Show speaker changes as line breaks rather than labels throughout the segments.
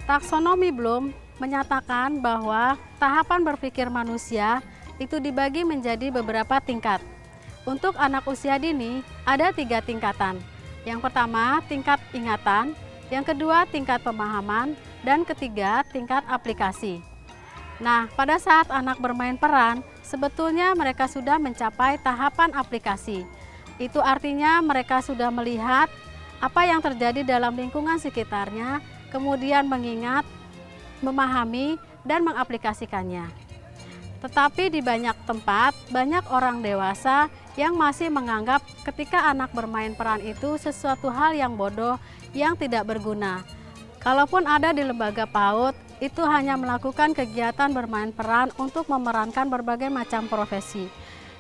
Taksonomi Bloom menyatakan bahwa tahapan berpikir manusia itu dibagi menjadi beberapa tingkat. Untuk anak usia dini ada 3 tingkatan. Yang pertama tingkat ingatan, yang kedua tingkat pemahaman, dan ketiga tingkat aplikasi. Nah, pada saat anak bermain peran, sebetulnya mereka sudah mencapai tahapan aplikasi. Itu artinya mereka sudah melihat apa yang terjadi dalam lingkungan sekitarnya, kemudian mengingat, memahami, dan mengaplikasikannya. Tetapi di banyak tempat, banyak orang dewasa yang masih menganggap ketika anak bermain peran itu sesuatu hal yang bodoh, yang tidak berguna. Kalaupun ada di lembaga PAUD, itu hanya melakukan kegiatan bermain peran untuk memerankan berbagai macam profesi.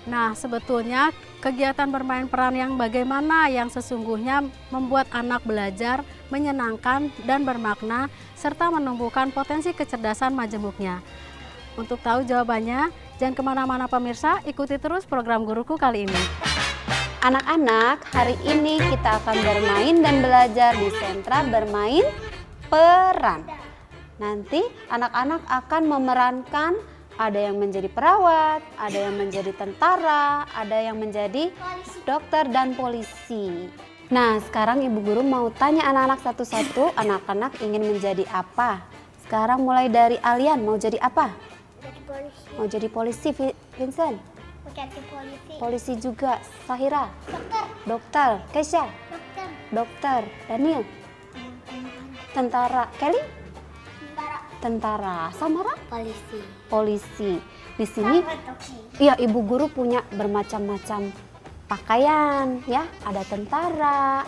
Nah, sebetulnya kegiatan bermain peran yang bagaimana yang sesungguhnya membuat anak belajar, menyenangkan dan bermakna, serta menumbuhkan potensi kecerdasan majemuknya. Untuk tahu jawabannya, jangan kemana-mana pemirsa, ikuti terus program Guruku kali ini.
Anak-anak, hari ini kita akan bermain dan belajar di sentra bermain peran. Nanti anak-anak akan memerankan, ada yang menjadi perawat, ada yang menjadi tentara, ada yang menjadi dokter dan polisi. Nah, sekarang Ibu Guru mau tanya anak-anak satu-satu, anak-anak ingin menjadi apa? Sekarang mulai dari Alian, mau jadi apa?
Jadi polisi.
Mau jadi polisi, Vincent?
Mau jadi polisi.
Polisi juga, Sahira?
Dokter.
Dokter, Kesha?
Dokter.
Dokter, Daniel? Tentara, Kelly?
Tentara.
Tentara, Samara?
Polisi.
Polisi. Di sini, iya Ibu Guru punya bermacam-macam pakaian, ya. Ada tentara,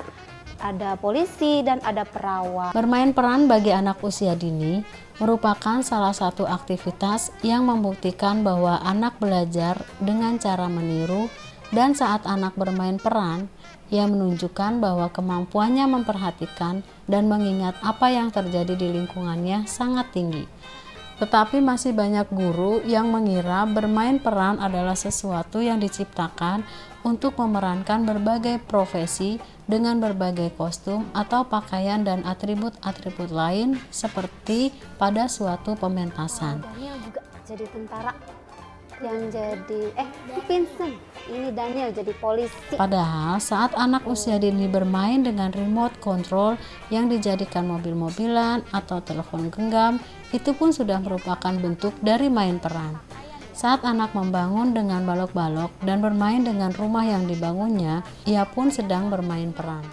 ada polisi, dan ada perawat.
Bermain peran bagi anak usia dini merupakan salah satu aktivitas yang membuktikan bahwa anak belajar dengan cara meniru, dan saat anak bermain peran, ia menunjukkan bahwa kemampuannya memperhatikan dan mengingat apa yang terjadi di lingkungannya sangat tinggi. Tetapi masih banyak guru yang mengira bermain peran adalah sesuatu yang diciptakan untuk memerankan berbagai profesi dengan berbagai kostum atau pakaian dan atribut-atribut lain seperti pada suatu pementasan.
Daniel juga jadi tentara, yang jadi Vincent, ini Daniel jadi polisi.
Padahal saat anak usia dini bermain dengan remote control yang dijadikan mobil-mobilan atau telepon genggam, itu pun sudah merupakan bentuk dari main peran. Saat anak membangun dengan balok-balok dan bermain dengan rumah yang dibangunnya, ia pun sedang bermain peran.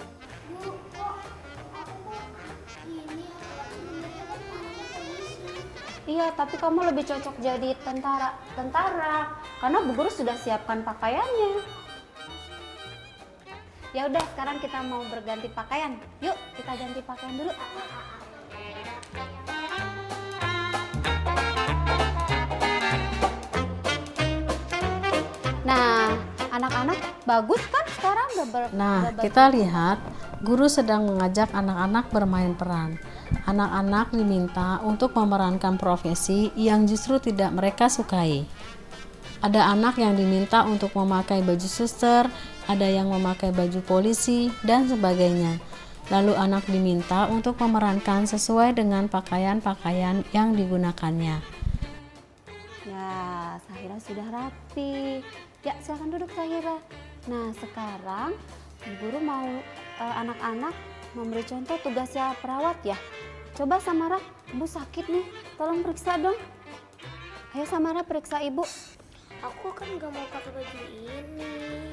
Iya, tapi kamu lebih cocok jadi tentara, karena Bu Guru sudah siapkan pakaiannya. Ya udah, sekarang kita mau berganti pakaian. Yuk, kita ganti pakaian dulu. Nah, anak-anak bagus kan sekarang
Nah, kita lihat guru sedang mengajak anak-anak bermain peran. Anak-anak diminta untuk memerankan profesi yang justru tidak mereka sukai. Ada anak yang diminta untuk memakai baju suster, ada yang memakai baju polisi, dan sebagainya. Lalu anak diminta untuk memerankan sesuai dengan pakaian-pakaian yang digunakannya.
Ya, Sahira sudah rapi. Ya, silakan duduk Sahira. Nah, sekarang Bu Guru mau anak-anak memberi contoh tugasnya perawat ya. Coba Samara, Ibu sakit nih, tolong periksa dong. Ayo Samara, periksa Ibu.
Aku kan gak mau pakai baju ini.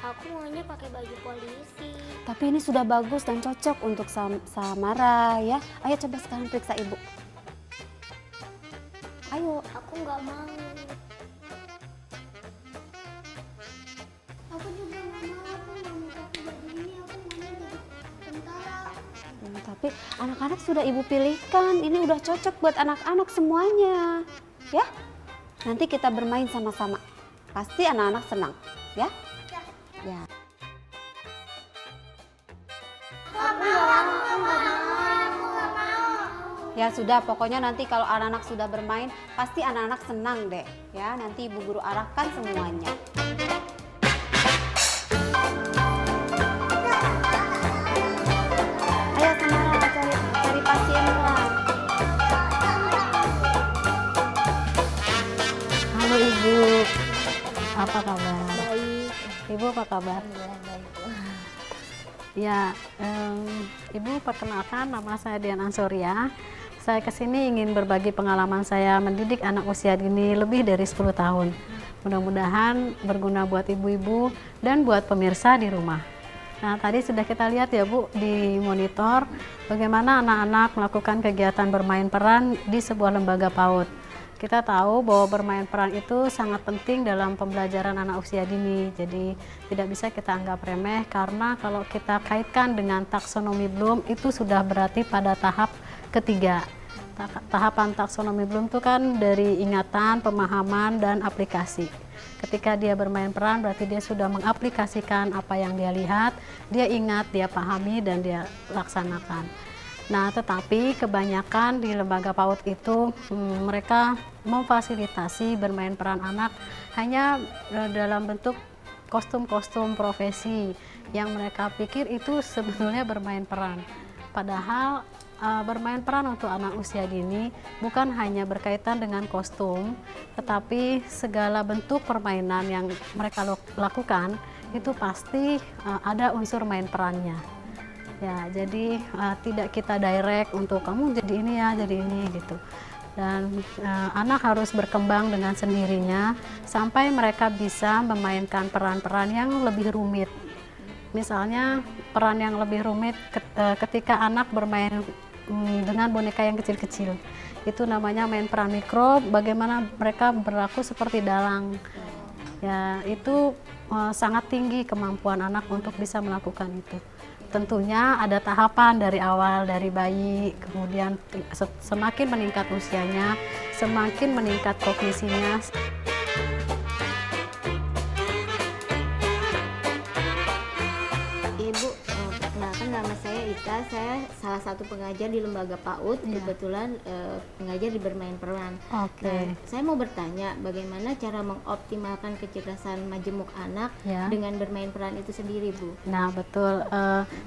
Aku maunya pakai baju polisi.
Tapi ini sudah bagus dan cocok untuk Samara ya. Ayo coba sekarang periksa Ibu. Ayo.
Aku gak mau. Aku juga gak mau. Aku gak mau pakai baju ini. Aku maunya jadi tentara.
Tapi anak-anak sudah Ibu pilihkan. Ini udah cocok buat anak-anak semuanya. Ya. Nanti kita bermain sama-sama. Pasti anak-anak senang, ya? Ya. Ya sudah, pokoknya nanti kalau anak-anak sudah bermain, pasti anak-anak senang deh. Ya, nanti Ibu Guru arahkan semuanya. Ayo Samara, cari pasiennya.
Ibu apa kabar?
Alhamdulillah baik, Bu.
Ya, Ibu perkenalkan, nama saya Dian Ansoria. Saya kesini ingin berbagi pengalaman saya mendidik anak usia dini lebih dari 10 tahun. Mudah-mudahan berguna buat ibu-ibu dan buat pemirsa di rumah. Nah, tadi sudah kita lihat ya Bu di monitor bagaimana anak-anak melakukan kegiatan bermain peran di sebuah lembaga PAUD. Kita tahu bahwa bermain peran itu sangat penting dalam pembelajaran anak usia dini. Jadi tidak bisa kita anggap remeh, karena kalau kita kaitkan dengan taksonomi Bloom itu sudah berarti pada tahap ketiga. Tahapan taksonomi Bloom itu kan dari ingatan, pemahaman, dan aplikasi. Ketika dia bermain peran berarti dia sudah mengaplikasikan apa yang dia lihat, dia ingat, dia pahami, dan dia laksanakan. Nah, tetapi kebanyakan di lembaga PAUD itu mereka memfasilitasi bermain peran anak hanya dalam bentuk kostum-kostum profesi yang mereka pikir itu sebetulnya bermain peran. Padahal bermain peran untuk anak usia dini bukan hanya berkaitan dengan kostum, tetapi segala bentuk permainan yang mereka lakukan itu pasti ada unsur main perannya. Ya, jadi tidak kita direct untuk kamu jadi ini ya, jadi ini gitu. Dan anak harus berkembang dengan sendirinya sampai mereka bisa memainkan peran-peran yang lebih rumit. Misalnya peran yang lebih rumit ketika anak bermain dengan boneka yang kecil-kecil. Itu namanya main peran mikro, bagaimana mereka berlaku seperti dalang. Ya, itu sangat tinggi kemampuan anak untuk bisa melakukan itu. Tentunya ada tahapan dari awal, dari bayi, kemudian semakin meningkat usianya, semakin meningkat kognisinya.
Ibu, perkenalkan nama saya Ika, saya salah satu pengajar di lembaga PAUD, kebetulan pengajar di bermain peran.
Oke.
Nah, saya mau bertanya bagaimana cara mengoptimalkan kecerdasan majemuk anak dengan bermain peran itu sendiri, Bu?
Nah, betul.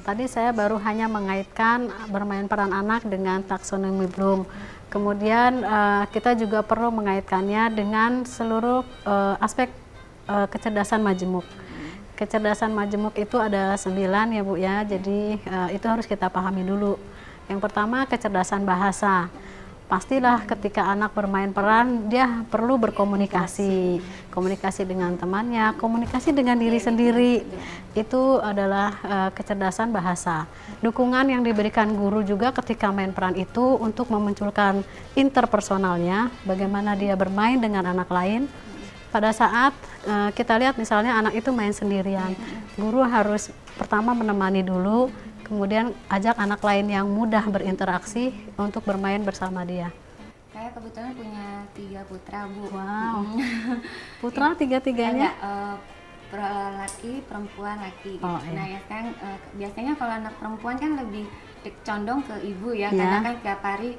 Tadi saya baru hanya mengaitkan bermain peran anak dengan taksonomi Bloom. Kemudian kita juga perlu mengaitkannya dengan seluruh aspek kecerdasan majemuk. Kecerdasan majemuk itu ada 9 ya Bu ya, jadi itu harus kita pahami dulu. Yang pertama, kecerdasan bahasa. Pastilah ketika anak bermain peran dia perlu berkomunikasi, komunikasi dengan temannya, komunikasi dengan diri sendiri. Itu adalah kecerdasan bahasa. Dukungan yang diberikan guru juga ketika main peran itu untuk memunculkan interpersonalnya, bagaimana dia bermain dengan anak lain. Pada saat kita lihat misalnya anak itu main sendirian, guru harus pertama menemani dulu, kemudian ajak anak lain yang mudah berinteraksi untuk bermain bersama dia.
Saya kebetulan punya 3 putra, Bu.
Wow, putra tiga-tiganya?
Laki, perempuan, laki.
Oh,
Nah,
iya.
ya kan biasanya kalau anak perempuan kan lebih condong ke ibu ya,
Iya.
karena kan tiap hari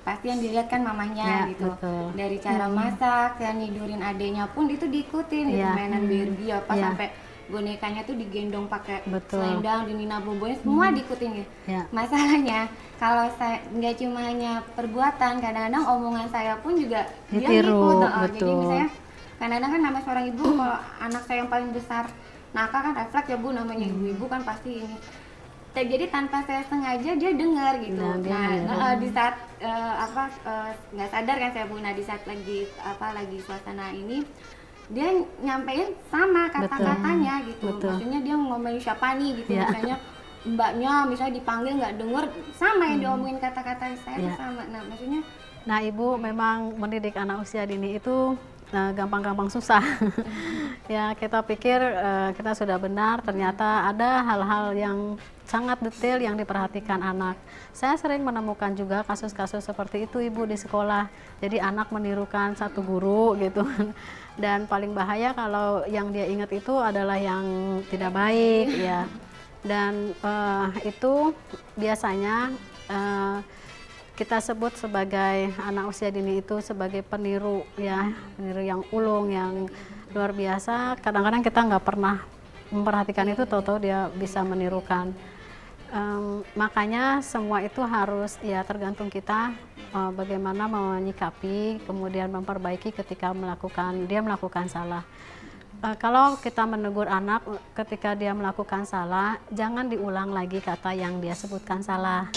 pasti yang dilihat kan mamahnya
Ya,
gitu.
betul.
Dari cara masak, cara nidurin adeknya pun itu diikutin, gitu,
Iya.
mainan Barbie apa
Iya.
sampai bonekanya tuh digendong pakai
Betul.
selendang, dinina bobonya, semua diikutin gitu.
Ya.
Masalahnya kalau saya nggak cuma hanya perbuatan, kadang-kadang omongan saya pun juga dia
Ditiru,
ngikut. Jadi
betul.
misalnya kadang-kadang kan nama seorang ibu, kalau anak saya yang paling besar nakal kan refleks ya Bu, namanya ibu-ibu kan pasti ini. Jadi tanpa saya sengaja dia dengar gitu.
Nah, dia
Nah,
dengar.
di saat nggak sadar kan saya Bu, nah di saat lagi suasana ini dia nyampein sama kata-katanya gitu.
Betul.
Maksudnya dia ngomongin siapa nih gitu,
Ya.
misalnya mbaknya misalnya dipanggil nggak denger, sama yang diomongin kata-kata saya tuh
Ya.
sama. Nah, maksudnya
Nah, Ibu memang mendidik anak usia dini itu gampang-gampang susah. Ya, kita pikir kita sudah benar, ternyata ada hal-hal yang sangat detail yang diperhatikan anak. Saya sering menemukan juga kasus-kasus seperti itu Ibu di sekolah. Jadi anak menirukan satu guru gitu. Dan paling bahaya kalau yang dia ingat itu adalah yang tidak baik ya. Dan itu biasanya kita sebut sebagai anak usia dini itu sebagai peniru ya, peniru yang ulung, yang luar biasa. Kadang-kadang kita nggak pernah memperhatikan itu, tahu-tahu dia bisa menirukan. Makanya semua itu harus ya tergantung kita bagaimana menyikapi, kemudian memperbaiki ketika dia melakukan salah. Kalau kita menegur anak ketika dia melakukan salah, jangan diulang lagi kata yang dia sebutkan salah.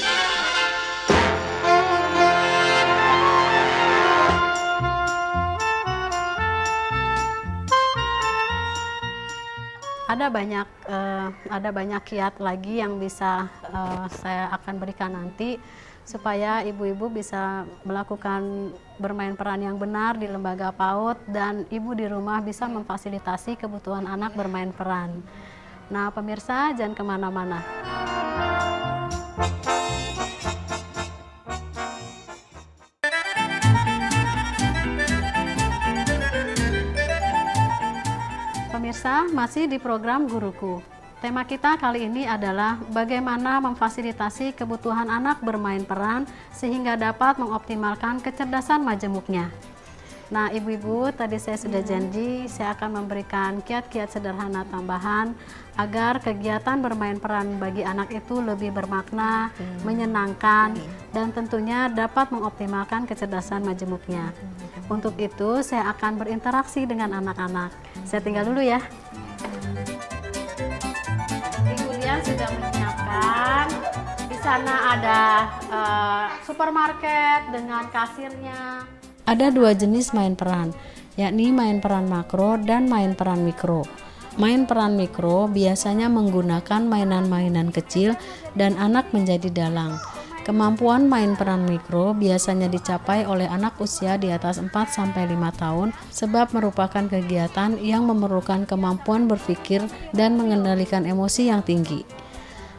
Ada banyak kiat lagi yang bisa saya akan berikan nanti supaya ibu-ibu bisa melakukan bermain peran yang benar di lembaga PAUD dan ibu di rumah bisa memfasilitasi kebutuhan anak bermain peran. Nah, pemirsa jangan kemana-mana. Pemirsa, masih di program Guruku. Tema kita kali ini adalah bagaimana memfasilitasi kebutuhan anak bermain peran sehingga dapat mengoptimalkan kecerdasan majemuknya. Nah, ibu-ibu, tadi saya sudah janji saya akan memberikan kiat-kiat sederhana tambahan agar kegiatan bermain peran bagi anak itu lebih bermakna, menyenangkan, dan tentunya dapat mengoptimalkan kecerdasan majemuknya. Untuk itu, saya akan berinteraksi dengan anak-anak. Saya tinggal dulu ya. Ibu Dian sudah menyiapkan. Di sana ada supermarket dengan kasirnya. Ada dua jenis main peran, yakni main peran makro dan main peran mikro. Main peran mikro biasanya menggunakan mainan-mainan kecil dan anak menjadi dalang. Kemampuan main peran mikro biasanya dicapai oleh anak usia di atas 4-5 tahun sebab merupakan kegiatan yang memerlukan kemampuan berpikir dan mengendalikan emosi yang tinggi.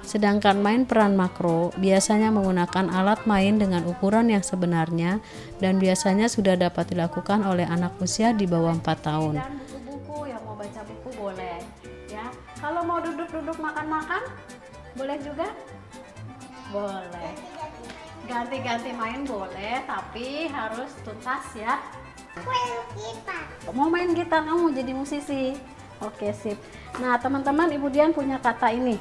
Sedangkan main peran makro biasanya menggunakan alat main dengan ukuran yang sebenarnya dan biasanya sudah dapat dilakukan oleh anak usia di bawah 4 tahun. Dan buku-buku, yang mau baca buku boleh ya. Kalau mau duduk-duduk makan-makan boleh juga? Boleh. Ganti-ganti main boleh, tapi harus tuntas ya. Mau main gitar, kamu mau jadi musisi? Oke, sip. Nah, teman-teman, Ibu Dian punya kata ini.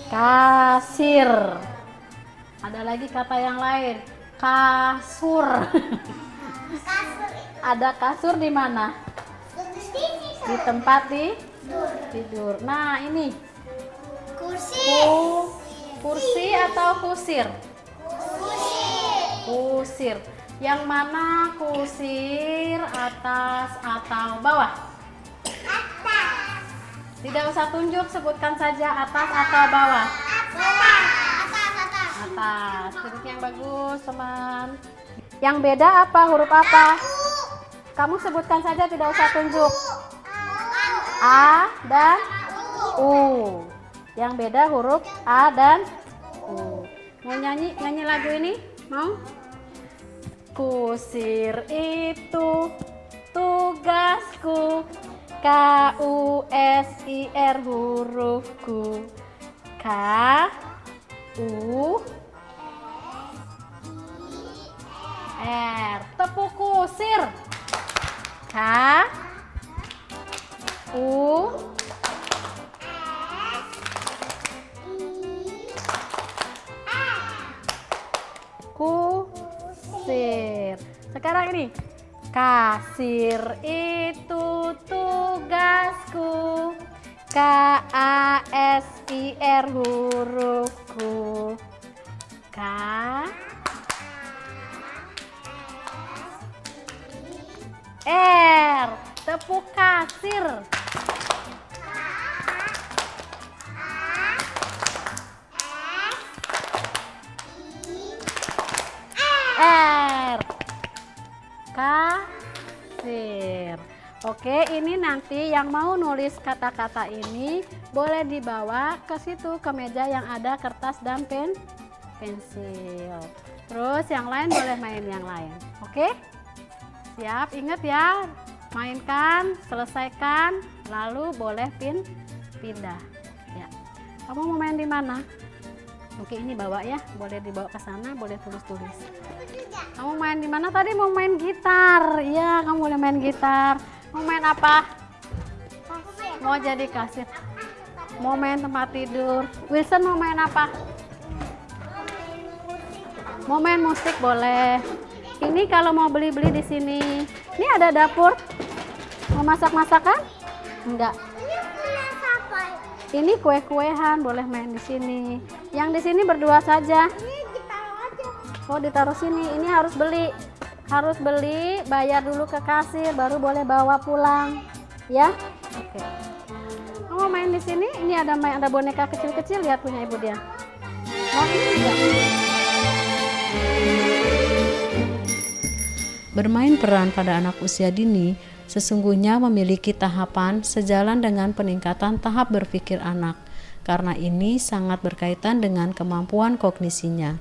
Kasir. Ada lagi kata yang lain. Kasur. Ada kasur di mana? Di tempat tidur. Nah, ini. Kursi atau kusir? Kusir. Yang mana kusir, atas atau bawah? Atas. Tidak usah tunjuk, sebutkan saja atas atau bawah. Atas. Duduk yang bagus, teman. Yang beda apa? Huruf apa? Kamu sebutkan saja, tidak usah tunjuk. A dan U. Yang beda huruf A dan U. Mau nyanyi lagu ini? Mau? Kusir itu tugasku, KUSIR hurufku, KUR. Tepuk kusir. KU kusir. Sekarang ini, kasir itu tugasku, KASIR hurufku, KR. Tepuk kasir. R. Kasir. Oke, ini nanti yang mau nulis kata-kata ini boleh dibawa ke situ, ke meja yang ada kertas dan pensil. Terus yang lain boleh main yang lain. Oke? Siap, ingat ya. Mainkan, selesaikan, lalu boleh pindah. Ya. Kamu mau main di mana? Oke, ini bawa ya, boleh dibawa ke sana, boleh tulis-tulis. Kamu main di mana tadi? Mau main gitar. Iya, kamu boleh main gitar. Mau main apa? Mau jadi kasir. Mau main tempat tidur. Wilson mau main apa? Mau main musik boleh. Ini kalau mau beli-beli di sini. Ini ada dapur. Mau masak-masakan? Enggak. Ini kue-kuehan, boleh main di sini. Yang di sini berdua saja. Oh, ditaruh sini. Ini harus beli. Harus beli, bayar dulu ke kasir, baru boleh bawa pulang. Ya? Oke. Mau main di sini? Ini ada boneka kecil-kecil, lihat punya ibu dia. Oh, ini juga.
Bermain peran pada anak usia dini sesungguhnya memiliki tahapan sejalan dengan peningkatan tahap berpikir anak, karena ini sangat berkaitan dengan kemampuan kognisinya.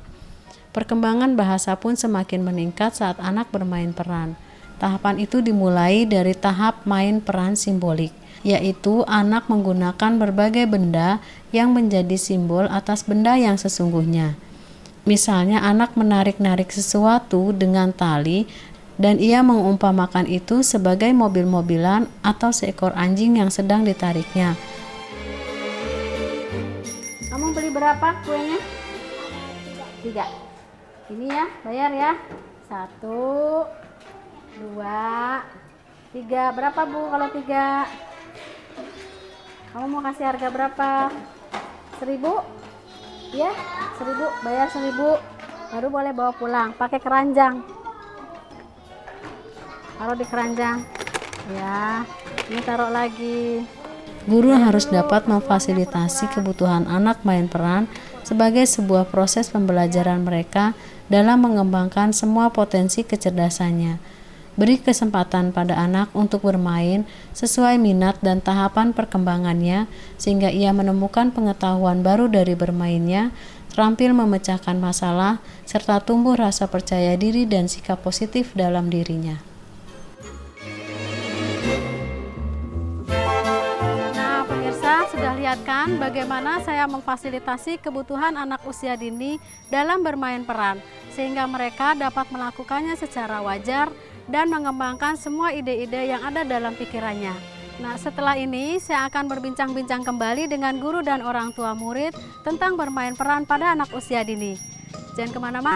Perkembangan bahasa pun semakin meningkat saat anak bermain peran. Tahapan itu dimulai dari tahap main peran simbolik, yaitu anak menggunakan berbagai benda yang menjadi simbol atas benda yang sesungguhnya. Misalnya anak menarik-narik sesuatu dengan tali dan ia mengumpamakan itu sebagai mobil-mobilan atau seekor anjing yang sedang ditariknya.
Kamu beli berapa kuenya? 3. Ini ya, bayar ya. 1, 2, 3. Berapa Bu kalau 3? Kamu mau kasih harga berapa? 1.000? Ya, 1.000. Bayar 1.000. Baru boleh bawa pulang. Pakai keranjang. Taruh di keranjang. Ya, ini taruh lagi.
Guru harus dapat memfasilitasi kebutuhan anak main peran sebagai sebuah proses pembelajaran mereka dalam mengembangkan semua potensi kecerdasannya. Beri kesempatan pada anak untuk bermain sesuai minat dan tahapan perkembangannya sehingga ia menemukan pengetahuan baru dari bermainnya, terampil memecahkan masalah, serta tumbuh rasa percaya diri dan sikap positif dalam dirinya.
Sudah lihat kan bagaimana saya memfasilitasi kebutuhan anak usia dini dalam bermain peran sehingga mereka dapat melakukannya secara wajar dan mengembangkan semua ide-ide yang ada dalam pikirannya. Nah, setelah ini saya akan berbincang-bincang kembali dengan guru dan orang tua murid tentang bermain peran pada anak usia dini. Jangan kemana-mana.